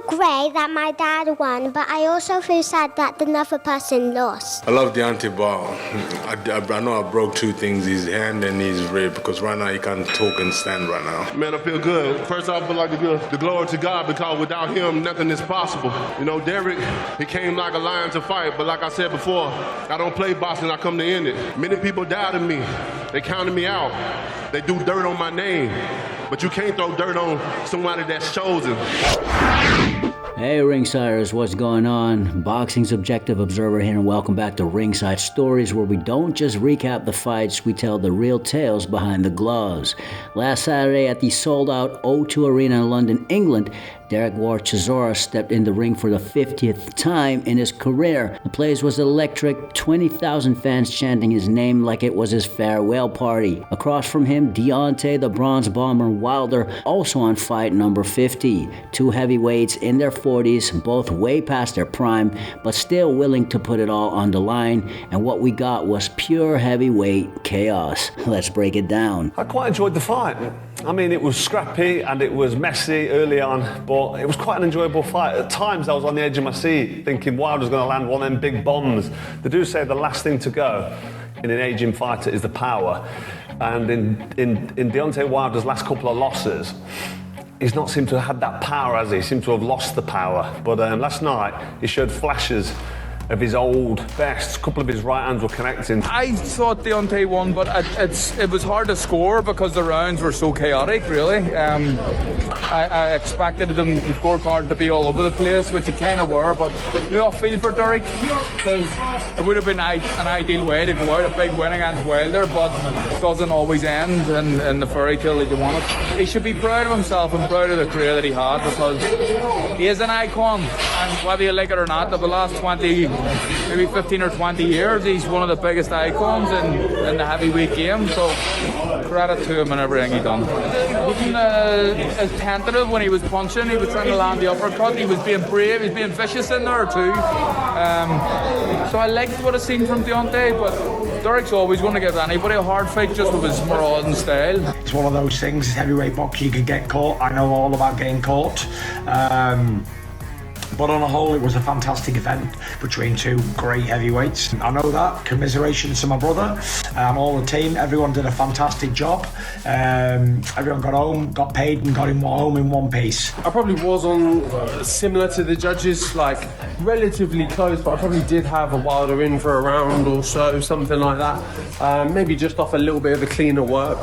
feel great that my dad won, but I also feel sad that another person lost. I love Deontay Ball. I know I broke two things, his hand and his rib, because right now he can't talk and stand right now. Man, I feel good. First off, I'd like to give the glory to God, because without him, nothing is possible. You know, Derek, he came like a lion to fight, but like I said before, I don't play boxing, I come to end it. Many people doubted me. They counted me out. They do dirt on my name. But you can't throw dirt on somebody that's chosen. Hey Ringsiders, what's going on? Boxing's Objective Observer here, and welcome back to Ringside Stories, where we don't just recap the fights, we tell the real tales behind the gloves. Last Saturday at the sold-out O2 Arena in London, England, Derek Chisora stepped in the ring for the 50th time in his career. The place was electric, 20,000 fans chanting his name like it was his farewell party. Across from him, Deontay the Bronze Bomber Wilder, also on fight number 50. Two heavyweights in their 40s, both way past their prime, but still willing to put it all on the line, and what we got was pure heavyweight chaos. Let's break it down. I quite enjoyed the fight. I mean, it was scrappy and it was messy early on, but it was quite an enjoyable fight. At times I was on the edge of my seat thinking Wilder's going to land one of them big bombs. They do say the last thing to go in an aging fighter is the power. And in Deontay Wilder's last couple of losses, he's not seemed to have had that power, has he? He seemed to have lost the power. But last night, he showed flashes of his old best. A couple of his right hands were connecting. I thought Deontay won, but it was hard to score because the rounds were so chaotic, really. I expected them, the scorecard, to be all over the place, which it kind of were, but you know, I feel for Derek, because it would have been an ideal way to go out, a big win against Wilder, but it doesn't always end in the fairy tale that you want it. He should be proud of himself and proud of the career that he had, because he is an icon, and whether you like it or not, over the last 20, maybe 15 or 20 years, he's one of the biggest icons in the heavyweight game, so credit to him and everything he done. He wasn't as tentative when he was punching, he was trying to land the uppercut, he was being brave, he was being vicious in there too. So I liked what I seen from Deontay, but Derek's always going to give anybody a hard fight just with his morale and style. It's one of those things, it's heavyweight boxing, you can get caught. I know all about getting caught. But on a whole, it was a fantastic event between two great heavyweights. I know that. Commiserations to my brother and all the team. Everyone did a fantastic job. Everyone got home, got paid, and got home in one piece. I probably was on similar to the judges, like relatively close, but I probably did have a Wilder in for a round or so, something like that. Maybe just off a little bit of the cleaner work.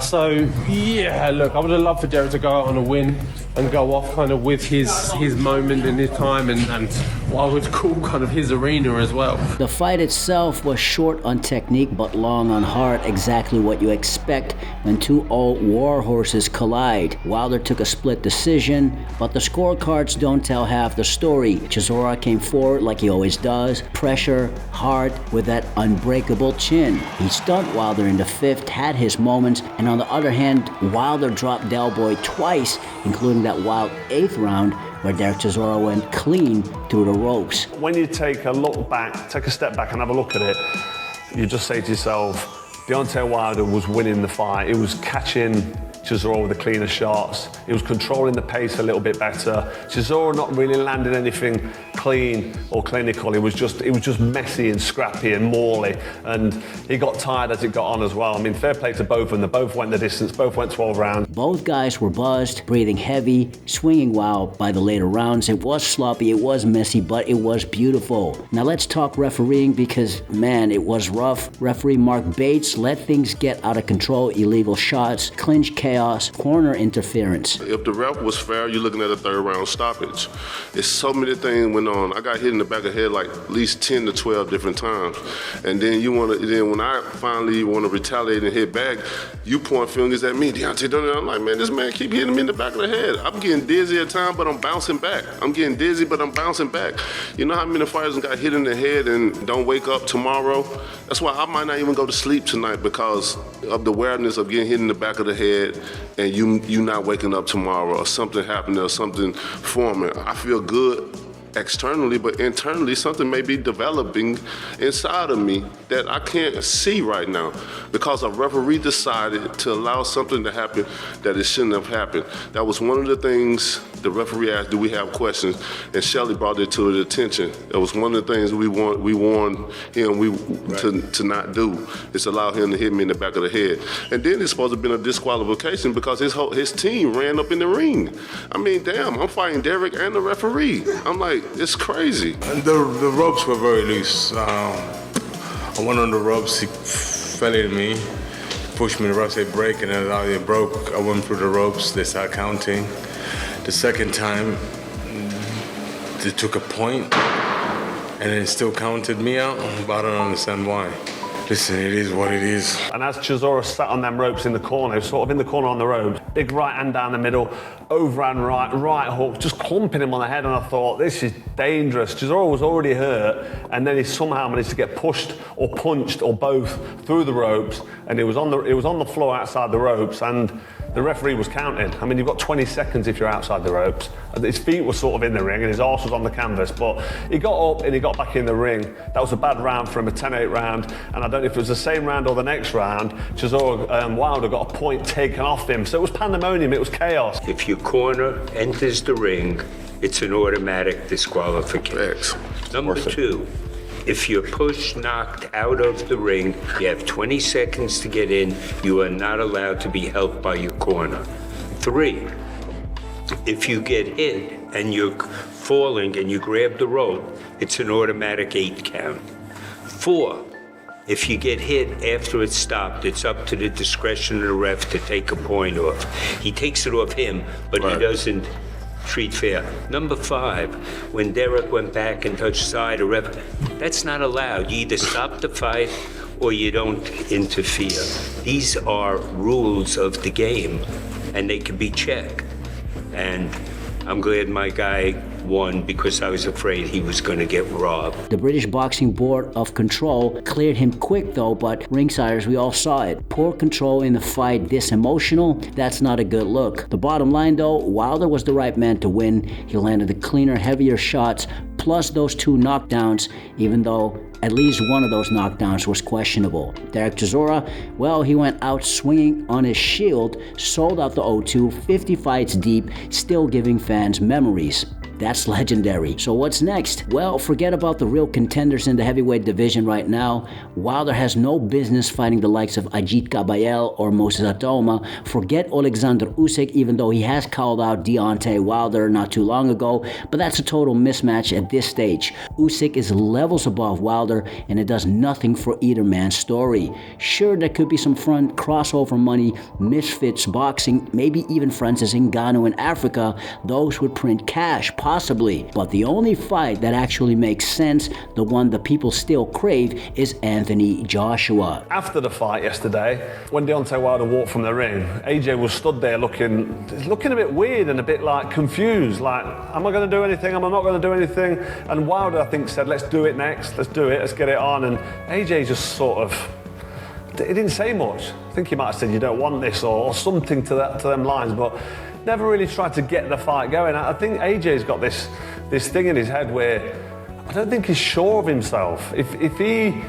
So yeah, look, I would have loved for Derek to go out on a win and go off kind of with his moment in his time and what I would call kind of his arena as well. The fight itself was short on technique but long on heart, exactly what you expect when two old war horses collide. Wilder took a split decision, but the scorecards don't tell half the story. Chisora came forward like he always does, pressure, heart, with that unbreakable chin. He stunned Wilder in the fifth, had his moments, and on the other hand, Wilder dropped Del Boy twice, including that wild 8th round where Derek Chisora went clean through the ropes. When you take a step back and have a look at it, you just say to yourself, Deontay Wilder was winning the fight. He was catching Chisora with the cleaner shots. He was controlling the pace a little bit better. Chisora not really landing anything clean or clinical. It was just messy and scrappy and mauly, and he got tired as it got on as well. I mean, fair play to both of them. They both went the distance, both went 12 rounds. Both guys were buzzed, breathing heavy, swinging wild by the later rounds. It was sloppy, it was messy, but it was beautiful. Now let's talk refereeing, because man, it was rough. Referee Mark Bates let things get out of control, illegal shots, clinch chaos, corner interference. If the ref was fair, you're looking at a 3rd round stoppage. It's so many things went on. I got hit in the back of the head like at least 10 to 12 different times. And then when I finally want to retaliate and hit back, you point fingers at me. Deontay, I'm like, man, this man keep hitting me in the back of the head. I'm getting dizzy at times, but I'm bouncing back. You know how many fighters got hit in the head and don't wake up tomorrow? That's why I might not even go to sleep tonight, because of the awareness of getting hit in the back of the head and you not waking up tomorrow, or something happening, or something forming. I feel good externally, but internally something may be developing inside of me that I can't see right now, because a referee decided to allow something to happen that it shouldn't have happened. That was one of the things The referee asked, do we have questions? And Shelly brought it to his attention. It was one of the things we warned him to not do, is allow him to hit me in the back of the head. And then it's supposed to have been a disqualification because his team ran up in the ring. I mean, damn, I'm fighting Derek and the referee. I'm like, it's crazy. And the ropes were very loose. I went on the ropes, he fell in me, pushed me, the ropes, they break, and then it broke. I went through the ropes, they started counting. The second time, they took a point, and it still counted me out, but I don't understand why. Listen, it is what it is. And as Chisora sat on them ropes in the corner, sort of in the corner on the ropes, big right hand down the middle, overhand right hook, just clumping him on the head, and I thought, this is dangerous. Chisora was already hurt, and then he somehow managed to get pushed or punched or both through the ropes, and it was on the floor outside the ropes, and the referee was counting. I mean, you've got 20 seconds if you're outside the ropes. His feet were sort of in the ring and his arse was on the canvas, but he got up and he got back in the ring. That was a bad round for him, a 10-8 round, and I don't know if it was the same round or the next round, Chisora Wilder got a point taken off him. So it was pandemonium, it was chaos. If your corner enters the ring, it's an automatic disqualification. Number two, if you're knocked out of the ring, you have 20 seconds to get in. You are not allowed to be helped by your corner. 3, if you get hit and you're falling and you grab the rope, it's an automatic 8 count. 4, if you get hit after it's stopped, it's up to the discretion of the ref to take a point off. He takes it off him, but he doesn't treat fair. Number 5, when Derek went back and touched side, a ref, that's not allowed. You either stop the fight or you don't interfere. These are rules of the game, and they can be checked. And I'm glad my guy won because I was afraid he was going to get robbed. The British Boxing Board of Control cleared him quick though, but Ringsiders, we all saw it. Poor control in the fight, this emotional, that's not a good look. The bottom line though, Wilder was the right man to win. He landed the cleaner, heavier shots, plus those 2 knockdowns, even though at least one of those knockdowns was questionable. Derek Chisora, well, he went out swinging on his shield, sold out the O2, 50 fights deep, still giving fans memories. That's legendary. So what's next? Well, forget about the real contenders in the heavyweight division right now. Wilder has no business fighting the likes of Ajit Kabayel or Moses Atoma. Forget Alexander Usyk, even though he has called out Deontay Wilder not too long ago, but that's a total mismatch at this stage. Usyk is levels above Wilder, and it does nothing for either man's story. Sure, there could be some front crossover money, misfits boxing, maybe even Francis Ngannou in Africa. Those would print cash, possibly. But the only fight that actually makes sense, the one that people still crave, is Anthony Joshua. After the fight yesterday, when Deontay Wilder walked from the ring, AJ was stood there looking a bit weird and a bit like confused, like, am I going to do anything? Am I not going to do anything? And Wilder, I think, said, let's do it next, let's do it, let's get it on. And AJ just sort of, he didn't say much. I think he might have said, you don't want this, or something to them lines, but never really tried to get the fight going. I think AJ's got this thing in his head where I don't think he's sure of himself. If he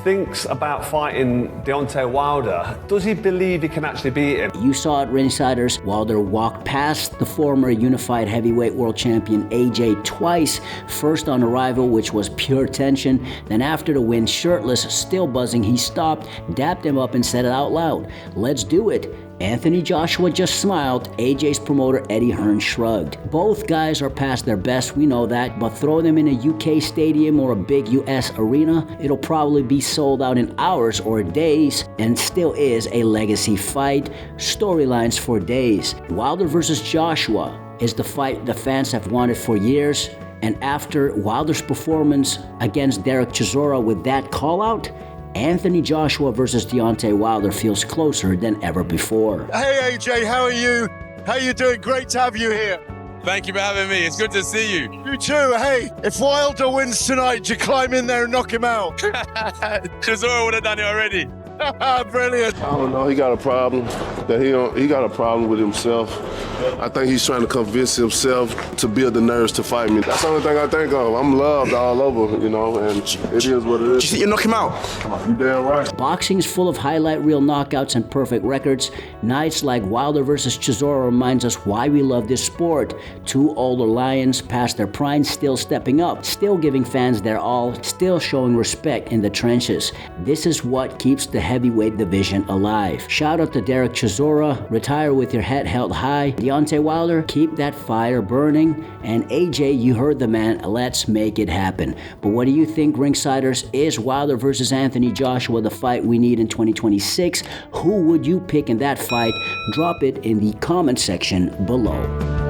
thinks about fighting Deontay Wilder, does he believe he can actually beat him? You saw it, Ringsiders. Wilder walked past the former unified heavyweight world champion AJ twice. First on arrival, which was pure tension. Then after the win, shirtless, still buzzing, he stopped, dapped him up and said it out loud. Let's do it. Anthony Joshua just smiled. AJ's promoter Eddie Hearn shrugged. Both guys are past their best, we know that, but throw them in a UK stadium or a big US arena, it'll probably be sold out in hours or days, and still is a legacy fight. Storylines for days. Wilder versus Joshua is the fight the fans have wanted for years, and after Wilder's performance against Derek Chisora with that call-out, Anthony Joshua versus Deontay Wilder feels closer than ever before. Hey AJ, how are you? How you doing? Great to have you here. Thank you for having me. It's good to see you. You too. Hey, if Wilder wins tonight, do you climb in there and knock him out? Chisora would have done it already. Brilliant. I don't know. He got a problem. He got a problem with himself. I think he's trying to convince himself to build the nerves to fight me. That's the only thing I think of. I'm loved all over, you know, and it is what it is. Do you think you'll knock him out? You damn right. Boxing's full of highlight reel knockouts and perfect records. Nights like Wilder versus Chisora reminds us why we love this sport. Two older lions past their prime, still stepping up, still giving fans their all, still showing respect in the trenches. This is what keeps the heavyweight division alive. Shout out to Derek Chisora, retire with your head held high. Deontay Wilder, keep that fire burning. And AJ, you heard the man, let's make it happen. But what do you think, Ringsiders? Is Wilder versus Anthony Joshua the fight we need in 2026? Who would you pick in that fight? Drop it in the comment section below.